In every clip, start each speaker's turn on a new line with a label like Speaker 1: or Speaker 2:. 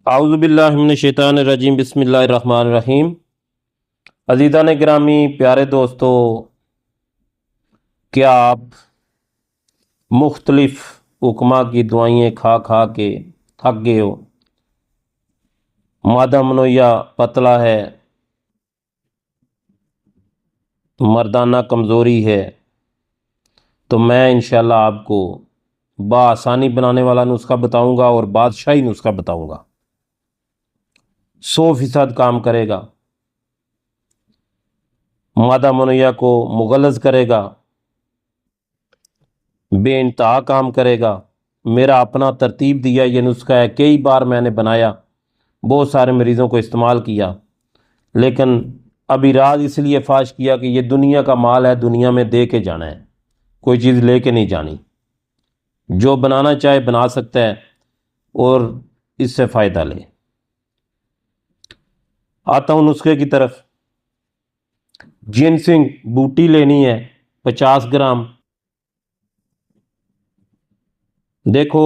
Speaker 1: اعوذ باللہ من الشیطان الرجیم بسم اللہ الرحمن الرحیم۔ عزیزان گرامی، پیارے دوستو، کیا آپ مختلف حکماں کی دعائیں کھا کھا کے تھک گئے ہو؟ مادہ منویہ پتلا ہے، مردانہ کمزوری ہے، تو میں انشاءاللہ آپ کو بآسانی بنانے والا نسخہ بتاؤں گا اور بادشاہی نسخہ بتاؤں گا، 100% کام کرے گا، مادہ منویہ کو مغلظ کرے گا، بے انتہا کام کرے گا۔ میرا اپنا ترتیب دیا یہ نسخہ ہے، کئی بار میں نے بنایا، بہت سارے مریضوں کو استعمال کیا، لیکن ابھی راز اس لیے فاش کیا کہ یہ دنیا کا مال ہے، دنیا میں دے کے جانا ہے، کوئی چیز لے کے نہیں جانی۔ جو بنانا چاہے بنا سکتا ہے اور اس سے فائدہ لے۔ آتا ہوں نسخے کی طرف۔ جنسنگ بوٹی لینی ہے 50 گرام۔ دیکھو،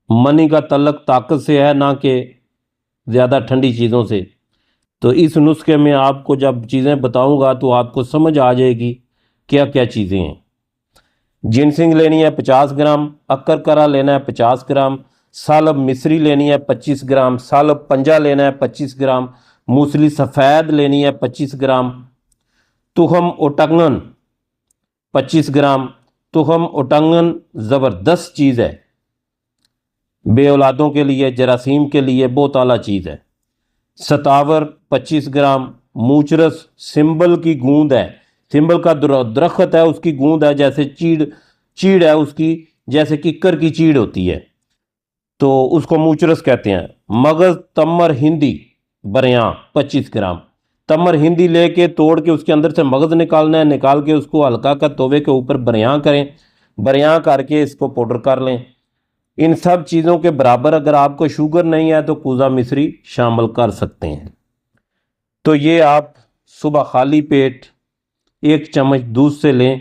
Speaker 1: منی کا تعلق طاقت سے ہے، نہ کہ زیادہ ٹھنڈی چیزوں سے، تو اس نسخے میں آپ کو جب چیزیں بتاؤں گا تو آپ کو سمجھ آ جائے گی کیا کیا چیزیں ہیں۔ جنسنگ لینی ہے 50 گرام، اکر کرا لینا ہے 50 گرام، سالب مصری لینی ہے 25 گرام، سالب پنجہ لینا ہے 25 گرام، موسلی سفید لینی ہے 25 گرام، تخم اوٹنگن 25 گرام۔ تخم اوٹنگن زبردست چیز ہے، بے اولادوں کے لیے، جراثیم کے لیے بہت اعلیٰ چیز ہے۔ ستاور 25 گرام، موچرس سمبل کی گوند ہے، سمبل کا درخت ہے، اس کی گوند ہے، جیسے چیڑ ہے اس کی، جیسے ککر کی چیڑ ہوتی ہے، تو اس کو موچرس کہتے ہیں۔ مغز تمر ہندی بریاں 25 گرام۔ تمر ہندی لے کے توڑ کے اس کے اندر سے مغز نکالنا ہے، نکال کے اس کو ہلکا کا توے کے اوپر بریاں کریں، بریاں کر کے اس کو پاؤڈر کر لیں۔ ان سب چیزوں کے برابر اگر آپ کو شوگر نہیں ہے تو کوزہ مصری شامل کر سکتے ہیں۔ تو یہ آپ صبح خالی پیٹ 1 چمچ دودھ سے لیں،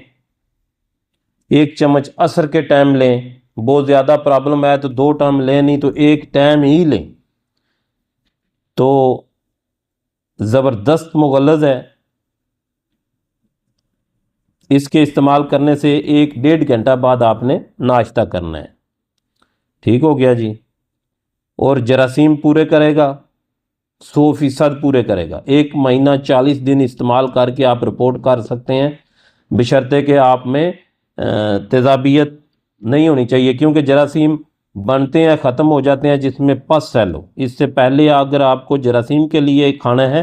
Speaker 1: 1 چمچ عصر کے ٹائم لیں، بہت زیادہ پرابلم ہے تو 2 ٹائم لیں، نہیں تو 1 ٹائم ہی لیں، تو زبردست مغلظ ہے۔ اس کے استعمال کرنے سے 1-1.5 گھنٹہ بعد آپ نے ناشتہ کرنا ہے۔ ٹھیک ہو گیا جی۔ اور جراثیم پورے کرے گا، 100% پورے کرے گا۔ 1 مہینہ 40 دن استعمال کر کے آپ رپورٹ کر سکتے ہیں، بشرطے کہ آپ میں تیزابیت نہیں ہونی چاہیے، کیونکہ جراثیم بنتے ہیں، ختم ہو جاتے ہیں جس میں پس سیل ہو۔ اس سے پہلے اگر آپ کو جراثیم کے لیے کھانا ہے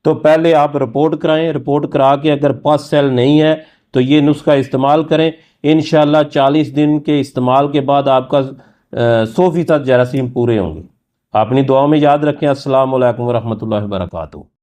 Speaker 1: تو پہلے آپ رپورٹ کرائیں، رپورٹ کرا کے اگر پس سیل نہیں ہے تو یہ نسخہ استعمال کریں، انشاءاللہ 40 دن کے استعمال کے بعد آپ کا 100% جراثیم پورے ہوں گے۔ اپنی دعاؤں میں یاد رکھیں۔ السلام علیکم ورحمۃ اللہ وبرکاتہ۔